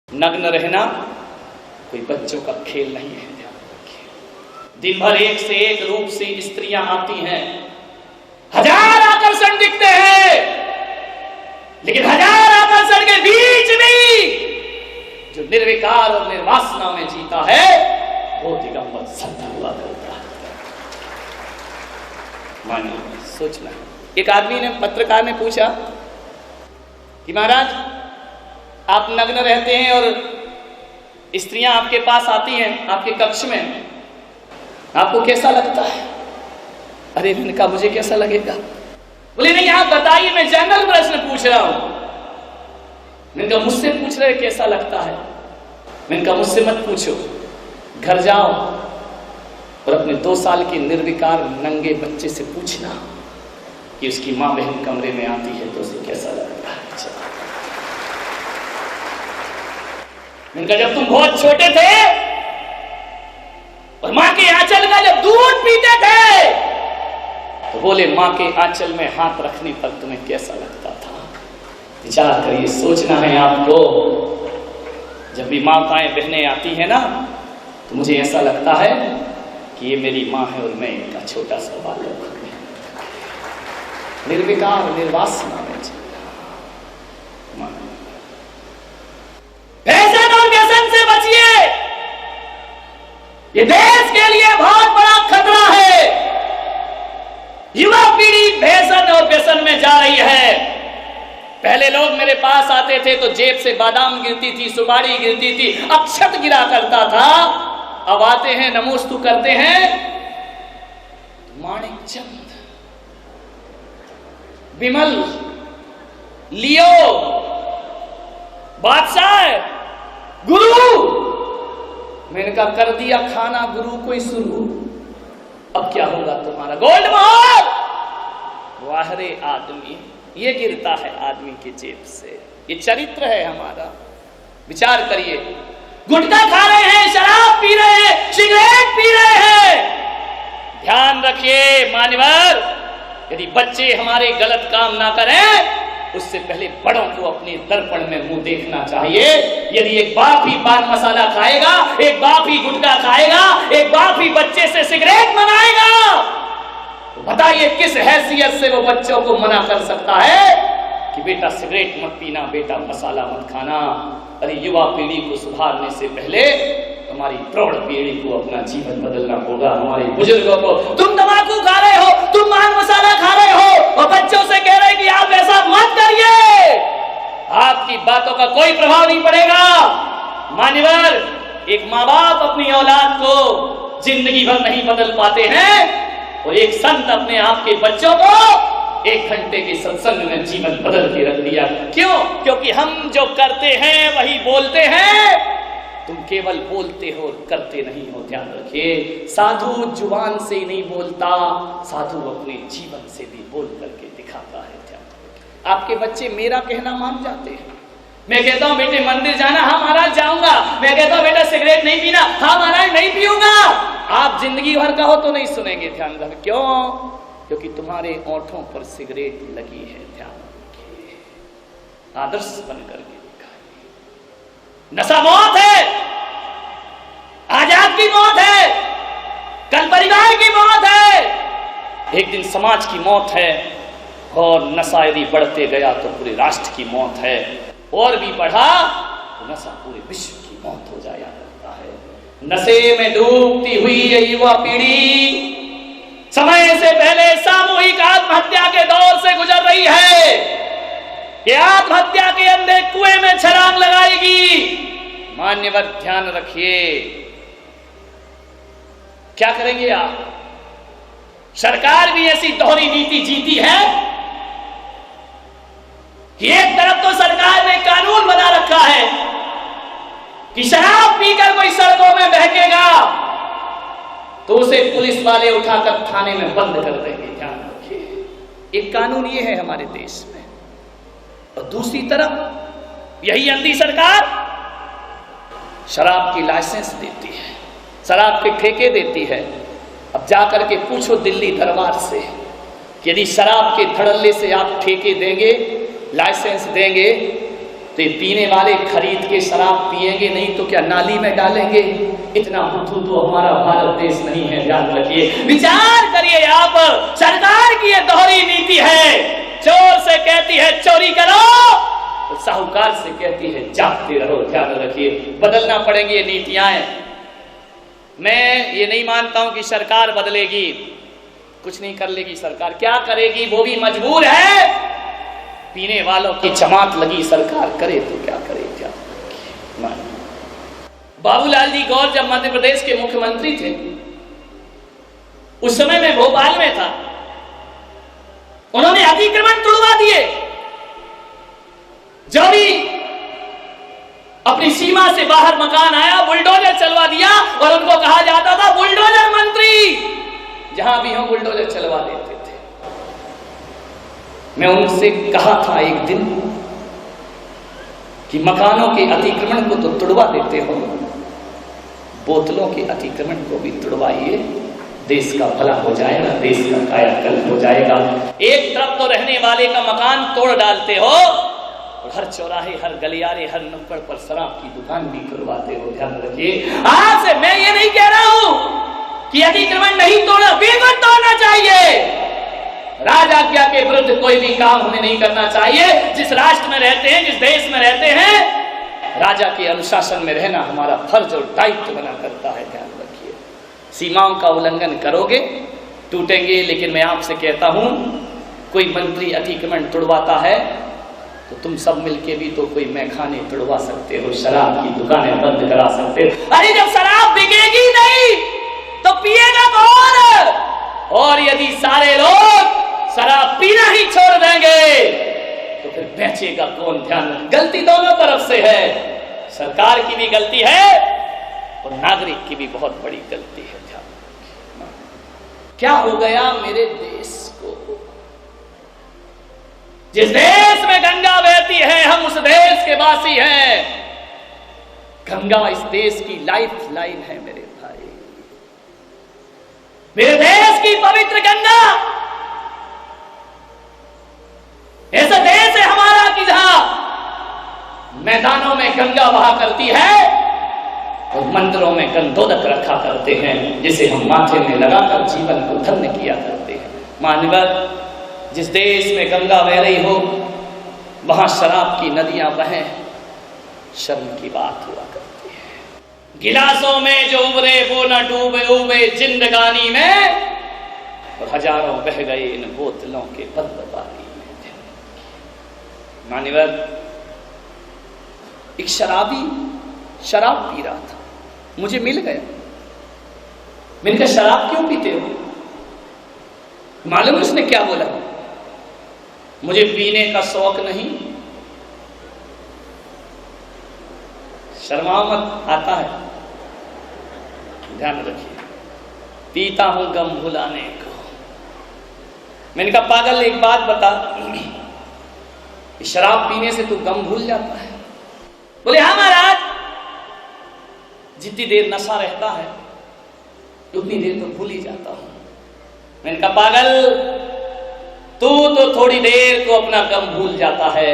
नग्न रहना कोई बच्चों का खेल नहीं है, ध्यान रखिए। दिन भर एक से एक रूप से स्त्रियां आती हैं, हजार आकर्षण दिखते हैं, लेकिन हजार आकर्षण के बीच भी जो निर्विकार और निर्वासना में जीता है वो दिगंबर सत्य हुआ करता है। मानिए, सोचना। एक आदमी ने, पत्रकार ने पूछा कि महाराज आप नग्न रहते हैं और स्त्रियां आपके पास आती हैं, आपके कक्ष में, आपको कैसा लगता है? अरे मैंने कहा मुझे कैसा लगेगा? बोले नहीं आप बताइए, मैं जनरल प्रश्न पूछ रहा हूं। मैंने कहा मुझसे पूछ रहे कैसा लगता है? मैंने कहा मुझसे मत पूछो, घर जाओ और अपने 2 साल के निर्विकार नंगे बच्चे से पूछना कि उसकी मां बहन कमरे में आती है तो उसे कैसा लगता है। मैंने कहा जब तुम बहुत छोटे थे और मां के आंचल का जब दूध पीते थे तो बोले मां के आंचल में हाथ रखने पर तुम्हें कैसा लगता था? विचार करिए, सोचना है आपको। जब भी माताएं बहनें आती है ना तो मुझे ऐसा लगता है कि ये मेरी मां है और मैं इनका छोटा सा बालक हूं। निर्विकार निर्वासना में से बचिए। ये देश के लिए बहुत बड़ा खतरा है। युवा पीढ़ी फैशन और व्यसन में जा रही है। पहले लोग मेरे पास आते थे तो जेब से बादाम गिरती थी, सुपारी गिरती थी, अक्षत गिरा करता था। अब आते हैं, नमोस्तु करते हैं, माणिक चंद, विमल, लियो, बादशाह, गुरु। मैंने कहा कर दिया खाना गुरु को ही शुरू, अब क्या होगा तुम्हारा? गोल्ड मोहर। वाह रे आदमी, ये गिरता है आदमी की जेब से। ये चरित्र है हमारा। विचार करिए, गुटखा खा रहे हैं, शराब पी रहे हैं, सिगरेट पी रहे हैं। ध्यान रखिए मान्यवर, यदि बच्चे हमारे गलत काम ना करें उससे पहले बड़ों को अपने दर्पण में मुंह देखना चाहिए। यदि एक बाप ही पान मसाला खाएगा, एक बाप ही गुटखा खाएगा, एक बाप ही बच्चे से सिगरेट मनाएगा, तो बताइए किस हैसियत से वो बच्चों को मना कर सकता है कि बेटा सिगरेट मत पीना, बेटा मसाला मत खाना। अरे युवा पीढ़ी को सुधारने से पहले हमारी प्रौढ़ पीढ़ी को अपना जीवन बदलना होगा। हमारे बुजुर्गों को, तुम तंबाकू खा रहे हो, तुम पान मसाला खा रहे हो और बच्चों से कह रहे कि आप ऐसा मत करिए, आपकी बातों का कोई प्रभाव नहीं पड़ेगा। मान्यवर, एक माँ बाप अपनी औलाद को जिंदगी भर नहीं बदल पाते हैं और एक संत अपने आप के बच्चों को 1 घंटे के सत्संग में जीवन बदल के रख दिया। क्यों? क्योंकि हम जो करते हैं वही बोलते हैं। तुम केवल बोलते हो और करते नहीं हो। ध्यान रखिए, साधु जुबान से ही नहीं बोलता, साधु अपने जीवन से भी बोल करके दिखाता है। ध्यान, आपके बच्चे मेरा कहना मान जाते हैं। मैं कहता हूं बेटे मंदिर जाना, हाँ महाराज जाऊंगा। मैं कहता हूं बेटा सिगरेट नहीं पीना, हाँ महाराज नहीं पीऊंगा। आप जिंदगी भर कहो तो नहीं सुनेंगे। ध्यान रखिए, क्यों? क्योंकि तुम्हारे ओंठों पर सिगरेट लगी है। ध्यान रखिए, आदर्श बनकर के दिखाइए। नशा मौत है, आजाद की मौत है, कल परिवार की मौत है, एक दिन समाज की मौत है। और नशा यदि बढ़ते गया तो पूरे राष्ट्र की मौत है, और भी बढ़ा तो नशा पूरे विश्व की मौत हो जाया करता है। नशे में डूबती हुई ये युवा पीढ़ी समय से पहले सामूहिक आत्महत्या के दौर से गुजर रही है। ये आत्महत्या के अंधे कुएं में छलांग लगाएगी। मान्यवर ध्यान रखिए, क्या करेंगे आप? सरकार भी ऐसी दोहरी नीति जीती है कि एक तरफ तो सरकार ने कानून बना रखा है कि शराब पीकर कोई सड़कों में बहकेगा तो उसे पुलिस वाले उठाकर थाने में बंद कर देंगे। ध्यान रखिए, एक कानून ये है हमारे देश में। और दूसरी तरफ यही अंधी सरकार शराब की लाइसेंस देती है, शराब के ठेके देती है। अब जाकर के पूछो दिल्ली दरबार से कि यदि शराब के धड़ल्ले से आप ठेके देंगे, लाइसेंस देंगे तो ये पीने वाले खरीद के शराब पिएंगे नहीं तो क्या नाली में डालेंगे? इतना बुद्धू तो हमारा भारत देश नहीं है, ध्यान रखिए। विचार करिए, आप सरकार की ये दोहरी नीति है। चोर से कहती है चोरी करो, तो साहूकार से कहती है जागते रहो, ध्यान रखिए। बदलना पड़ेंगी ये नीतियां। मैं ये नहीं मानता हूं कि सरकार बदलेगी, कुछ नहीं कर लेगी सरकार। क्या करेगी? वो भी मजबूर है। पीने वालों की जमात लगी, सरकार करे तो क्या करे? क्या बाबूलाल जी गौर जब मध्य प्रदेश के मुख्यमंत्री थे, उस समय मैं भोपाल में था, उन्होंने अतिक्रमण तोड़वा दिए। जो भी अपनी सीमा से बाहर मकान आया बुलडोजर चलवा दिया, और उनको कहा जाता था बुलडोजर मंत्री। जहां भी हो बुलडोजर चलवा देते थे। मैं उनसे कहा था एक दिन कि मकानों के अतिक्रमण को तो तोड़वा देते हो, बोतलों के अतिक्रमण को भी तोड़वाइए, देश का भला हो जाएगा, देश का कायाकल्प हो जाएगा। एक तरफ तो रहने वाले का मकान तोड़ डालते हो, हर चौराहे, हर गलियारे, हर नुक्कड़ पर शराब की दुकान भी करवाते हो, ध्यान रखिए। आज से मैं ये नहीं कह रहा हूं कि अतिक्रमण नहीं तोड़ना, बिल्कुल तोड़ना चाहिए। राजाज्ञा के विरुद्ध कोई भी काम हमें नहीं करना चाहिए। जिस राष्ट्र में रहते हैं, जिस देश में रहते हैं, राजा के अनुशासन में रहना हमारा फर्ज और दायित्व बना करता है, ध्यान रखिए। सीमाओं का उल्लंघन करोगे टूटेंगे। लेकिन मैं आपसे कहता हूं, कोई मंत्री अतिक्रमण तोड़वाता है तो तुम सब मिलके भी तो कोई मैखाने तोड़वा सकते हो, शराब की दुकानें बंद करा सकते हो। अरे जब शराब बिकेगी नहीं तो पिएगा कौन? और यदि सारे लोग शराब पीना ही छोड़ देंगे तो फिर बेचेगा कौन? ध्यान, गलती दोनों तरफ से है। सरकार की भी गलती है और नागरिक की भी बहुत बड़ी गलती है। ध्यान, क्या हो गया मेरे देश को? जिस देश में गंगा बहती है, हम उस देश के वासी हैं। गंगा इस देश की लाइफ लाइन है मेरे भाई। मेरे देश की पवित्र गंगा, ऐसा देश है हमारा कि जहां मैदानों में गंगा बहा करती है और मंदिरों में गंधोदक रखा करते हैं, जिसे हम माथे में लगाकर जीवन को धन्य किया करते हैं। मानव, जिस देश में गंगा बह रही हो वहां शराब की नदियां बहें, शर्म की बात हुआ करती है। गिलासों में जो उबरे वो न डूबे उबे जिंदगानी में, और हजारों बह गए इन बोतलों के बदबारी में। मान्यवर, एक शराबी शराब पी रहा था, मुझे मिल गया। मैंने कहा शराब क्यों पीते हो? मालूम उसने क्या बोला? मुझे पीने का शौक नहीं। शर्माओ मत, आता है, ध्यान रखिए। पीता हूं गम भुलाने को। मैंने कहा पागल, एक बात बता, शराब पीने से तू गम भूल जाता है? बोले हाँ महाराज, जितनी देर नशा रहता है उतनी देर तो भूल ही जाता हूं। मैंने कहा पागल, तू तो थोड़ी देर को अपना गम भूल जाता है,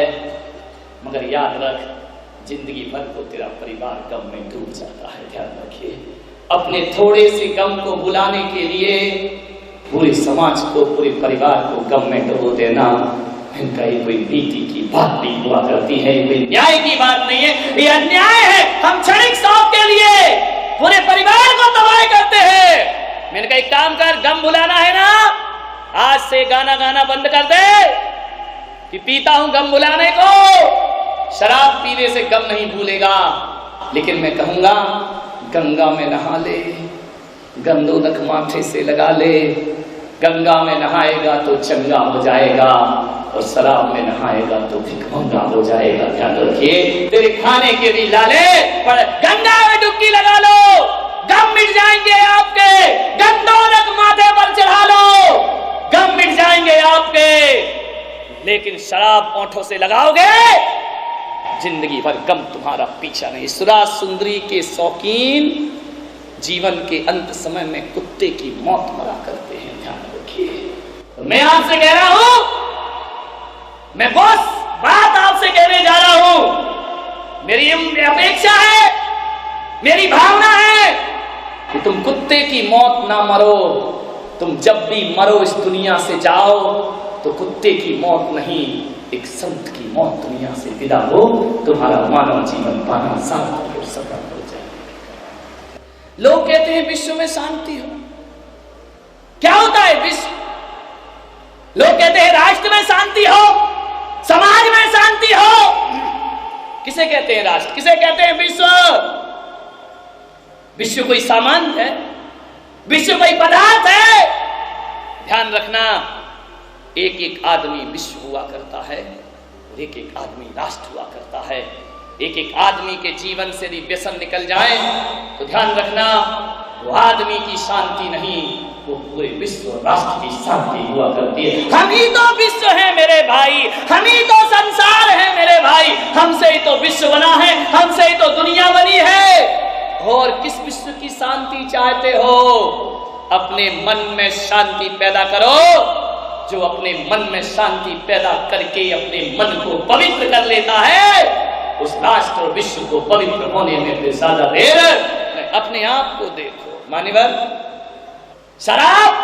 मगर याद रख जिंदगी भर को तेरा परिवार गम में डूब जाता है। ध्यान रखिए, अपने थोड़े से गम को भुलाने के लिए पूरे समाज को, पूरे परिवार को गम में डुबो देना, इनका ये कोई नीति की बात नहीं हुआ करती है, ये कोई न्याय की बात नहीं है, ये अन्याय है। हम क्षणिक शौक के लिए पूरे परिवार को तबाह करते हैं। मैंने कहा एक काम कर, गम भुलाना है ना, आज से गाना गाना बंद कर दे कि पीता हूं गम भुलाने को। शराब पीने से गम नहीं भूलेगा, लेकिन मैं कहूंगा गंगा में नहा ले, गंधोदक माथे से लगा ले। गंगा में नहाएगा तो चंगा हो जाएगा, और शराब में नहाएगा तो भिखमंगा हो जाएगा। ध्यान रखिए, तेरे खाने के भी लाले, पर गंगा में डुबकी लगा लो, गम मिट जाएंगे आपके। गंधोदक माथे पर चढ़ा लो, गम मिट जाएंगे आपके। लेकिन शराब ओंठों से लगाओगे, जिंदगी भर गम तुम्हारा पीछा नहीं। सुरा सुंदरी के शौकीन जीवन के अंत समय में कुत्ते की मौत मरा करते हैं। ध्यान रखिए, तो मैं आपसे कह रहा हूं, मैं बस बात आपसे कहने जा रहा हूं, मेरी अपेक्षा है, मेरी भावना है कि तुम कुत्ते की मौत ना मरो। तुम जब भी मरो इस दुनिया से जाओ तो कुत्ते की मौत नहीं, एक संत की मौत दुनिया से विदा हो, तुम्हारा मानव जीवन पाना सार्थक और सफल हो जाए। लोग कहते हैं विश्व में शांति हो। क्या होता है विश्व? लोग कहते हैं राष्ट्र में शांति हो, समाज में शांति हो। किसे कहते हैं राष्ट्र, किसे कहते हैं विश्व? विश्व कोई सामान है? विश्व कोई पदार्थ है? ध्यान रखना, एक एक आदमी विश्व हुआ करता है और एक एक आदमी राष्ट्र हुआ करता है। एक एक आदमी के जीवन से यदि व्यसन निकल जाए तो ध्यान रखना, वो आदमी की शांति नहीं, वो पूरे विश्व और राष्ट्र की शांति हुआ करती है। हम ही तो विश्व है मेरे भाई, हम ही तो संसार है मेरे भाई, हमसे ही तो विश्व बना है, हमसे ही तो दुनिया बनी है। और किस विश्व की शांति चाहते हो? अपने मन में शांति पैदा करो। जो अपने मन में शांति पैदा करके अपने मन को पवित्र कर लेता है, उस राष्ट्र और विश्व को पवित्र होने में फिर ज्यादा देर। अपने आप को देखो मान्यवर, शराब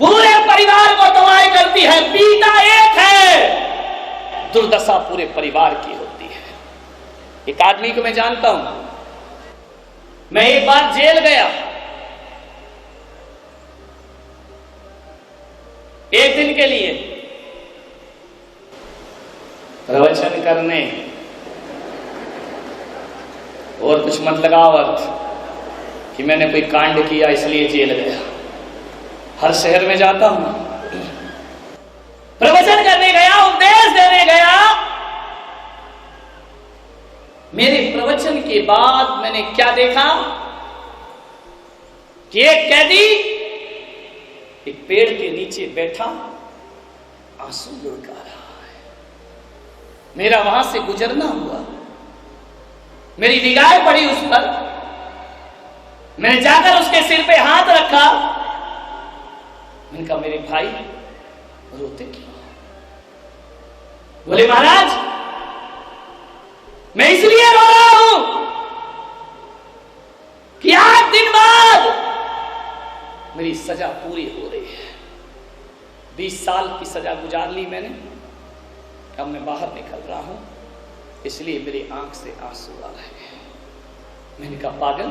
पूरे परिवार को तबाह करती है, पीता एक है, दुर्दशा पूरे परिवार की होती है। एक आदमी को मैं जानता हूं, मैं एक बार जेल गया, एक दिन के लिए प्रवचन करने, और कुछ मत लगाओ अर्थ कि मैंने कोई कांड किया इसलिए जेल गया। हर शहर में जाता हूं, प्रवचन करने गया, उपदेश देने गया। मेरे प्रवचन के बाद मैंने क्या देखा कि एक कैदी एक पेड़ के नीचे बैठा आंसू लुढ़का रहा है। मेरा वहां से गुजरना हुआ, मेरी निगाहें पड़ी उस पर, मैंने जाकर उसके सिर पे हाथ रखा। मैंने कहा मेरे भाई रोते क्यों? बोले महाराज मैं इसलिए रो रहा हूं कि 8 दिन बाद मेरी सजा पूरी हो रही है। 20 साल की सजा गुजार ली मैंने, अब मैं बाहर निकल रहा हूं, इसलिए मेरी आंख से आंसू आ रहे हैं। मैंने कहा पागल,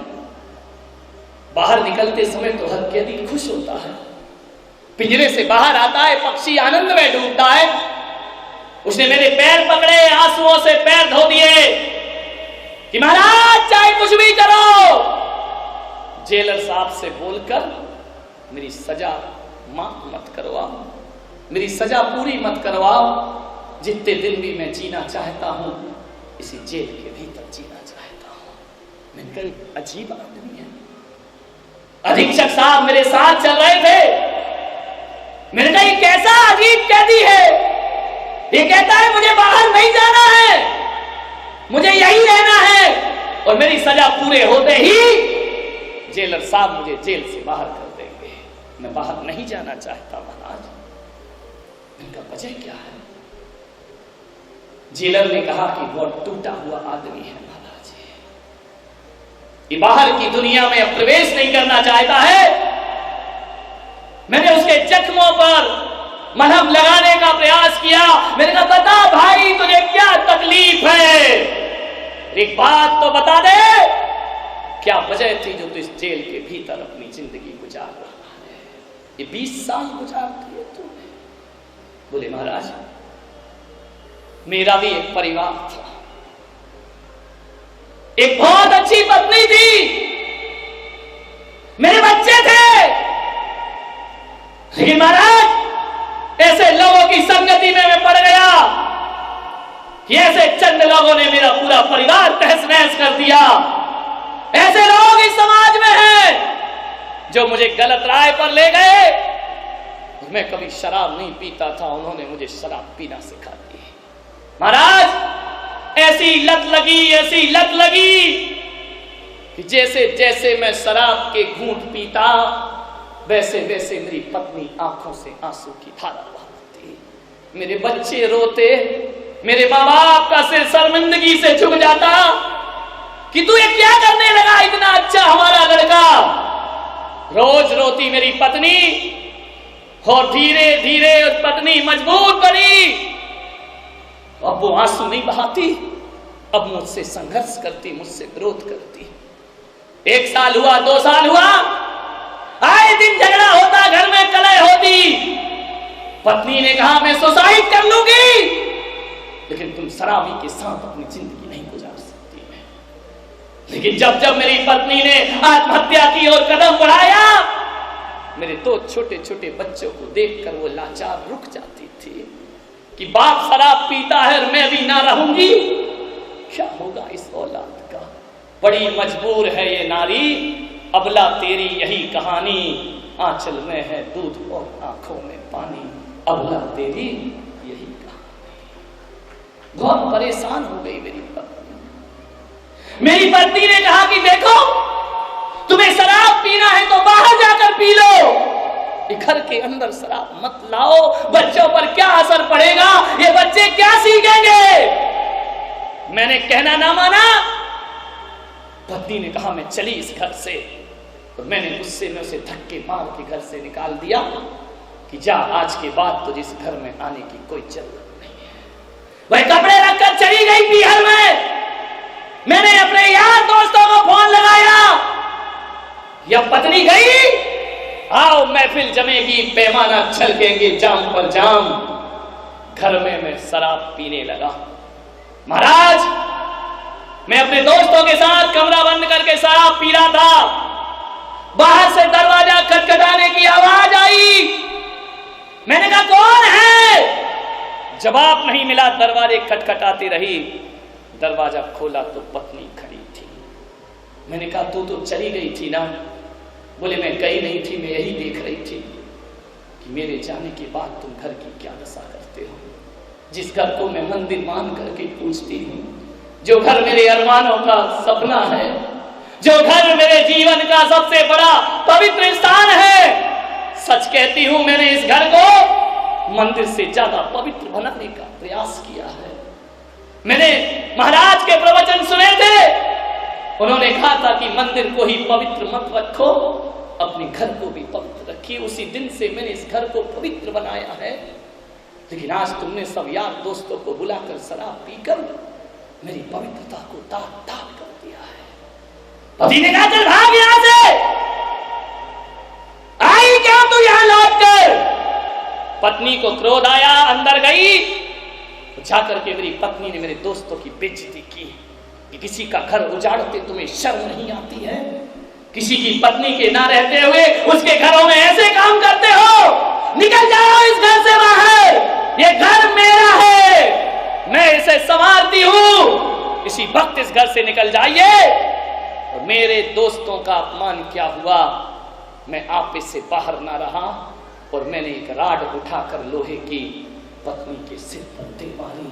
बाहर निकलते समय तो हर कैदी खुश होता है, पिंजरे से बाहर आता है, पक्षी आनंद में डूबता है। उसने मेरे पैर पकड़े, आंसुओं से पैर धो दिए कि महाराज चाहे कुछ भी करो, जेलर साहब से बोलकर मेरी सजा माफ मत करवाओ, मेरी सजा पूरी मत करवाओ। जितने दिन भी मैं जीना चाहता हूं इसी जेल के भीतर जीना चाहता हूं। मैंने कहा अजीब आदमी है। अधीक्षक साहब मेरे साथ चल रहे थे। मैंने कहा ये कैसा अजीब कैदी है, ये कहता है मुझे बाहर नहीं जाना है, मुझे यही रहना है, और मेरी सजा पूरे होते ही जेलर साहब मुझे जेल से बाहर कर देंगे। मैं बाहर नहीं जाना चाहता महाराज। इनका वजह क्या है? जेलर ने कहा कि बहुत टूटा हुआ आदमी है महाराज, ये बाहर की दुनिया में अब प्रवेश नहीं करना चाहता है। मैंने उसके जख्मों पर मलहम लगाने का प्रयास किया। मैंने कहा बता भाई तुझे क्या तकलीफ है, एक बात तो बता दे, क्या वजह थी जो तू इस जेल के भीतर अपनी जिंदगी गुजार रहा है? ये 20 साल गुजार दिए तूने। बोले महाराज मेरा भी एक परिवार था, एक बहुत अच्छी पत्नी थी, मेरे बच्चे थे, लेकिन महाराज ऐसे लोगों की संगति में मैं पड़ गया कि ऐसे चंद लोगों ने मेरा पूरा परिवार तहस नहस कर दिया। ऐसे लोग इस समाज में हैं जो मुझे गलत राह पर ले गए। मैं कभी शराब नहीं पीता था, उन्होंने मुझे शराब पीना सिखा दी। महाराज ऐसी लत लगी, ऐसी लत लगी कि जैसे जैसे मैं शराब के घूंट पीता वैसे वैसे मेरी पत्नी आंखों से आंसू की धारा बहाती। मेरे बच्चे रोते, मेरे माँ बाप का सिर शर्मिंदगी से झुक जाता कि तू ये क्या करने लगा, इतना अच्छा हमारा लड़का। रोज रोती मेरी पत्नी, और धीरे धीरे उस पत्नी मजबूत बनी। अब वो आंसू नहीं बहाती, अब मुझसे संघर्ष करती, मुझसे विरोध करती। 1 साल हुआ, 2 साल हुआ, आए दिन झगड़ा होता, घर में कलह होती। पत्नी ने कहा मैं सुसाइड कर लूंगी, लेकिन तुम शराबी के साथ अपनी जिंदगी नहीं गुजार सकती है। लेकिन जब जब मेरी पत्नी ने आत्महत्या की और कदम बढ़ाया, मेरे 2 छोटे छोटे बच्चों को देखकर वो लाचार रुक जाती थी कि बाप शराब पीता है और मैं भी ना रहूंगी, क्या होगा इस औलाद का। बड़ी मजबूर है ये नारी, अबला तेरी यही कहानी, आंचल में है दूध और आंखों में पानी, अबला तेरी यही कहानी। बहुत परेशान हो गई मेरी पत्नी। मेरी पत्नी ने कहा कि देखो, तुम्हें शराब पीना है तो बाहर जाकर पी लो, घर के अंदर शराब मत लाओ, बच्चों पर क्या असर पड़ेगा, ये बच्चे क्या सीखेंगे। मैंने कहना ना माना। पत्नी ने कहा मैं चली इस घर से, और मैंने गुस्से में उसे धक्के मार के घर से निकाल दिया कि जा, आज के बाद तुझे इस घर में आने की कोई जरूरत नहीं है। वह कपड़े रखकर चली गई पीहर में। मैंने अपने यार दोस्तों को फोन लगाया, यह पत्नी गई, आओ महफिल जमेगी, पैमाना छलकेंगे जाम पर जाम। घर में मैं शराब पीने लगा। महाराज, मैं अपने दोस्तों के साथ कमरा बंद करके शराब पी रहा था। बाहर से दरवाजा खटखटाने की आवाज आई। मैंने कहा कौन है? जवाब नहीं मिला, दरवाजे खटखटाती रही। दरवाजा खोला तो पत्नी खड़ी थी। मैंने कहा तू तो चली गई थी ना? बोले मैं गई नहीं थी, मैं यही देख रही थी कि मेरे जाने के बाद तुम घर की क्या दशा करते हो। जिस घर को मैं मंदिर मान करके पूजती हूँ, जो घर मेरे अरमानों का सपना है, जो घर मेरे जीवन का सबसे बड़ा पवित्र स्थान है, सच कहती हूं मैंने इस घर को मंदिर से ज्यादा पवित्र बनाने का प्रयास किया है। मैंने महाराज के प्रवचन सुने थे, उन्होंने कहा था कि मंदिर को ही पवित्र मत रखो, अपने घर को भी पवित्र रखिए। उसी दिन से मैंने इस घर को पवित्र बनाया है। लेकिन आज तुमने सब यार दोस्तों को बुलाकर शराब पीकर मेरी पवित्रता को ताक-ताक कर दिया है। पति ने कहा चल भाग यहां से, आई क्या तू यहां लौट कर? पत्नी को क्रोध आया, अंदर गई, जाकर के मेरी पत्नी ने मेरे दोस्तों की बेइज्जती की कि किसी का घर उजाड़ते तुम्हें शर्म नहीं आती है? किसी की पत्नी के ना रहते हुए उसके घरों में ऐसे काम करते हो? निकल जाओ इस घर से बाहर, ये घर मेरा है, मैं इसे संवारती हूं, इसी वक्त इस घर से निकल जाइए। और मेरे दोस्तों का अपमान क्या हुआ, मैं आपे से बाहर ना रहा और मैंने एक राड उठाकर लोहे की पत्नी के सिर पर दे मारी।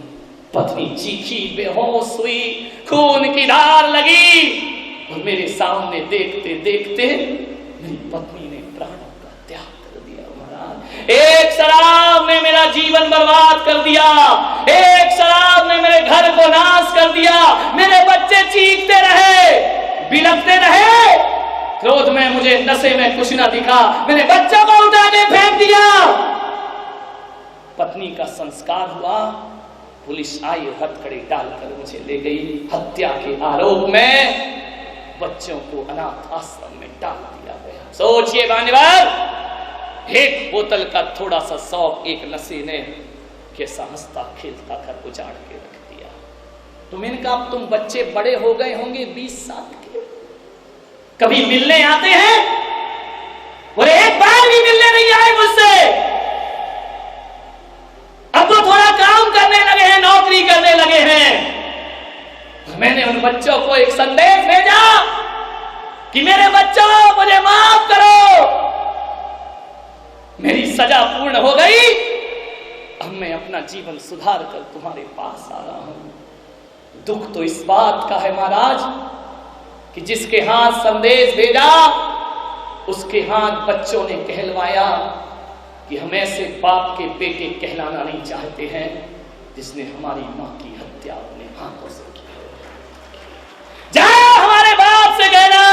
पत्नी चीखी, बेहोश हुई, खून की धार लगी और मेरे सामने देखते देखते मेरी पत्नी ने प्राणों का त्याग कर दिया। महाराज, एक शराब ने मेरा जीवन बर्बाद कर दिया, एक शराब ने मेरे घर को नाश कर दिया। मेरे बच्चे चीखते रहे, बिलखते रहे, क्रोध में मुझे नशे में कुछ ना दिखा, मैंने बच्चों को उठा के फेंक दिया। पत्नी का संस्कार हुआ, पुलिस आई, हथकड़ी डालकर मुझे ले गई। हत्या के आरोप में बच्चों को अनाथ आश्रम में डाल दिया गया। सोचिए मान्यवर, एक बोतल का थोड़ा सा शौक एक नशे ने कैसा हंसता खेलता घर उजाड़ के रख दिया। तो मैंने कहा अब तुम बच्चे बड़े हो गए होंगे, 20 साल के, कभी मिलने आते हैं? बोले एक बार भी मिलने नहीं आए मुझसे। अब तो थोड़ा काम करने लगे हैं, नौकरी करने लगे हैं। मैंने उन बच्चों को एक संदेश भेजा कि मेरे बच्चों मुझे माफ करो, मेरी सजा पूर्ण हो गई, अब मैं अपना जीवन सुधार कर तुम्हारे पास आ रहा हूं। दुख तो इस बात का है महाराज कि जिसके हाथ संदेश भेजा उसके हाथ बच्चों ने कहलवाया कि हम ऐसे बाप के बेटे कहलाना नहीं चाहते हैं जिसने हमारी माँ की हत्या अपने हाथों से की। जाओ हमारे बाप से कहना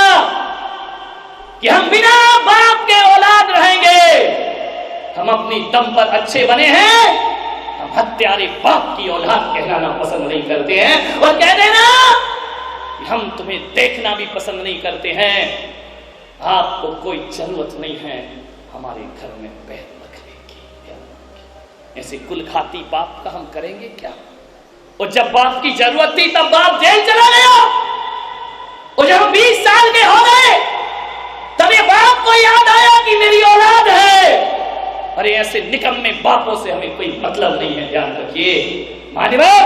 कि हम बिना बाप के औलाद रहेंगे, हम अपनी दम पर अच्छे बने हैं, हम हत्यारे बाप की औलाद कहलाना पसंद नहीं करते हैं। और कह देना कि हम तुम्हें देखना भी पसंद नहीं करते हैं, आपको कोई जरूरत नहीं है हमारे घर में पैर रखने की। ऐसे कुल खाती बाप का हम करेंगे क्या? और जब बाप की जरूरत थी तब बाप जेल चला गया, और जब हम 20 साल के हो गए तब ये बाप को याद आया कि मेरी औलाद है। अरे ऐसे निकम्मे बापों से हमें कोई मतलब नहीं है, ध्यान रखिए। मान्यवर,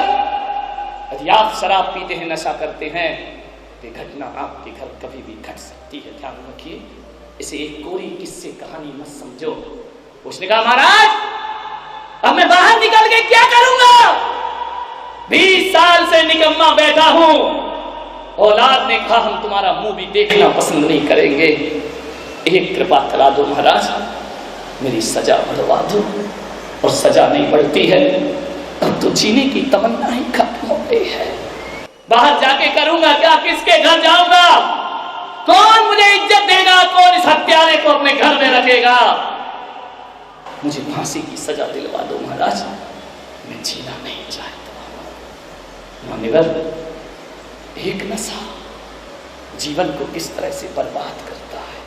यदि आप शराब पीते हैं, नशा करते हैं, तो घटना आपके घर कभी भी घट सकती है, ध्यान रखिए। इसे एक कोरी किस्से कहानी मत समझो। उसने कहा महाराज अब मैं बाहर निकल के क्या करूंगा, 20 साल से निकम्मा बैठा हूं। औलाद ने कहा हम तुम्हारा मुंह भी देखना पसंद नहीं करेंगे, एक कृपा करा दो महाराज, मेरी सजा बढ़वा दो। और सजा नहीं बढ़ती है, अब तो जीने की तमन्ना ही खत्म हो गई है। बाहर जाके करूंगा क्या, किसके घर जाऊंगा, कौन मुझे इज्जत देगा, कौन इस हत्यारे को अपने घर में रखेगा। मुझे फांसी की सजा दिलवा दो महाराज, मैं जीना नहीं चाहता। मान्यवर, एक नशा जीवन को किस तरह से बर्बाद करता है।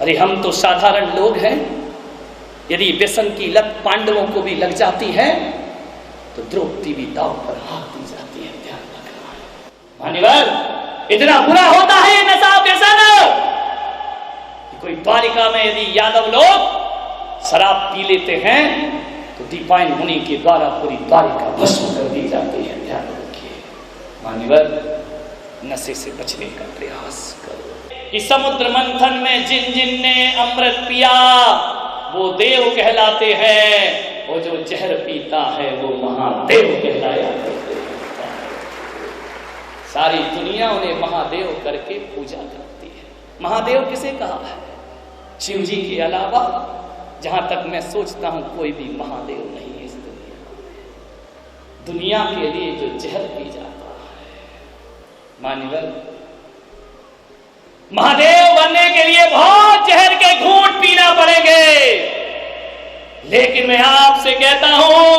अरे हम तो साधारण लोग हैं, यदि व्यसन की लत पांडवों को भी लग जाती है तो द्रौपदी भी दांव पर हाथ दी जाती है, ध्यान रखना। मान्यवर, इतना बुरा होता है ये नशा व्यसन कि कोई द्वारिका में यदि यादव लोग शराब पी लेते हैं तो दीपायन मुनि के द्वारा पूरी द्वारिका भस्म कर दी जाती है, ध्यान रखिए। मान्यवर, नशे से बचने का प्रयास करो। कि समुद्र मंथन में जिन जिन ने अमृत पिया वो देव कहलाते हैं, और जो जहर पीता है वो महादेव कहलाया करते हैं। सारी दुनिया उन्हें महादेव करके पूजा करती है। महादेव किसे कहा है? शिव जी के अलावा जहां तक मैं सोचता हूं कोई भी महादेव नहीं है इस दुनिया के लिए जो जहर पी जाता है। मान्यवर, महादेव बनने के लिए बहुत जहर के घूंट पीना पड़ेंगे, लेकिन मैं आपसे कहता हूं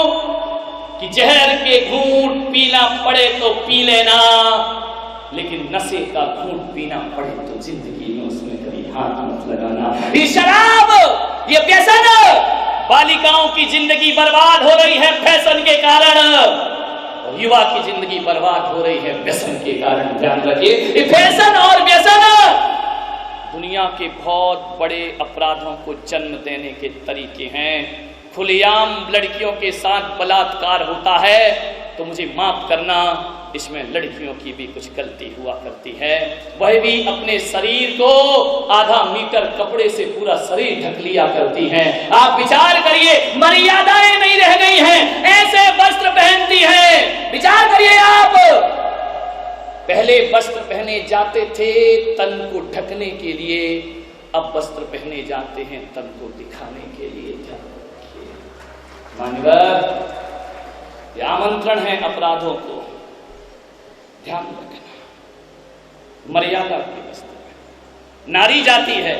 कि जहर के घूंट पीना पड़े तो पी लेना, लेकिन नशे का घूंट पीना पड़े तो जिंदगी में उसमें कभी हाथ मत लगाना। ये शराब, ये व्यसन, बालिकाओं की जिंदगी बर्बाद हो रही है फैशन के कारण, और युवा की जिंदगी बर्बाद हो रही है व्यसन के कारण, ध्यान रखिए। ये फैशन और व्यसन दुनिया के बहुत बड़े अपराधों को जन्म देने के तरीके हैं। खुलेआम लड़कियों के साथ बलात्कार होता है तो मुझे माफ करना, इसमें लड़कियों की भी कुछ गलती हुआ करती है। वह भी अपने शरीर को आधा मीटर कपड़े से पूरा शरीर ढक लिया करती हैं। आप विचार करिए, मर्यादाएं नहीं रह गई हैं, ऐसे वस्त्र पहनती हैं। विचार करिए आप, पहले वस्त्र पहने जाते थे तन को ढकने के लिए, अब वस्त्र पहने जाते हैं तन को दिखाने के लिए। मान्यवर, ये आमंत्रण है अपराधों को, ध्यान रखना। मर्यादा की वस्तु में नारी जाती है।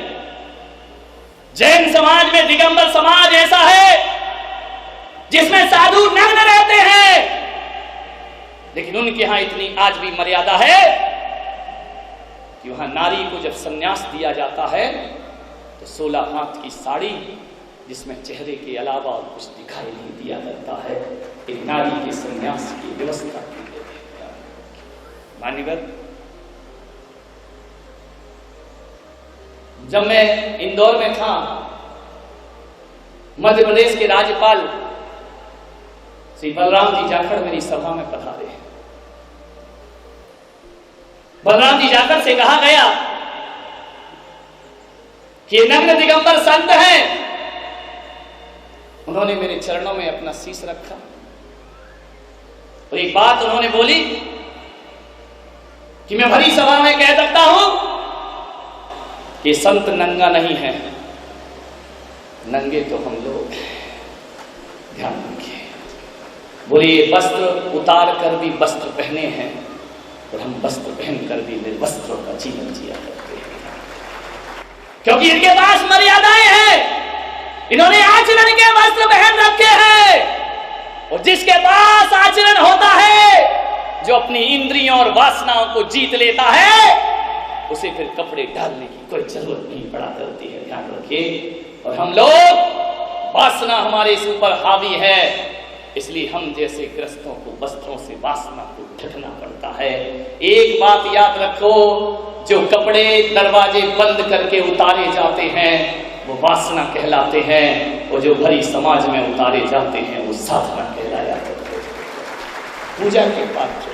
जैन समाज में दिगंबर समाज ऐसा है जिसमें साधु नग्न रहते हैं, लेकिन उनके यहां इतनी आज भी मर्यादा है कि वहां नारी को जब संन्यास दिया जाता है तो 16 हाथ की साड़ी जिसमें चेहरे के अलावा और कुछ दिखाई नहीं दिया जाता है, एक नारी के संन्यास की व्यवस्था की गई है। मान्यवर, जब मैं इंदौर में था, मध्य प्रदेश के राज्यपाल श्री बलराम जी जाखड़ मेरी सभा में पधारे। बलराम जी जाखड़ से कहा गया कि नग्न दिगंबर संत हैं। उन्होंने मेरे चरणों में अपना शीश रखा और एक बात उन्होंने बोली कि मैं भरी सभा में कह सकता हूं कि संत नंगा नहीं है, नंगे तो हम लोग, ध्यान रखिए। बोलिए वस्त्र उतार कर भी वस्त्र पहने हैं और हम वस्त्र पहन कर भी निर्वस्त्रों का जीवन जिया करते हैं, क्योंकि इनके पास मर्यादाएं हैं। इन्होंने आचरण के वस्त्र पहन रखे हैं, और जिसके पास आचरण होता है, जो अपनी इंद्रियों और वासनाओं को जीत लेता है, उसे फिर कपड़े डालने की कोई जरूरत नहीं पड़ा करती है। ध्यान रखिए। और हम लोग, वासना हमारे इस ऊपर हावी है, इसलिए हम जैसे ग्रस्तों को वस्त्रों से वासना को ढकना पड़ता है। एक बात याद रखो, जो कपड़े दरवाजे बंद करके उतारे जाते हैं वो वासना कहलाते हैं, और जो भरी समाज में उतारे जाते हैं वो साधना कहलाया करते हैं। पूजा के पात्र